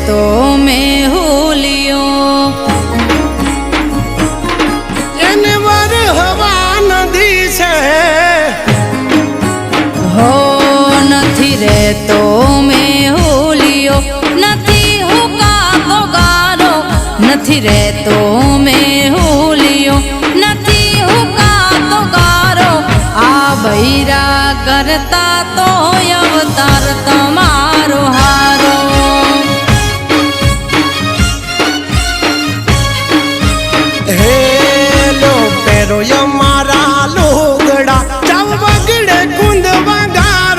રહેતો મેં હુલિયો એને વાર હવા નદી છે હો નથી રહેતો મેં હુલિયો નથી હુકાતો ગારો નથી રહેતો મેં હુલિયો નથી હુકાતો ગારો આ બૈરા કરતા તો અવતાર તમારો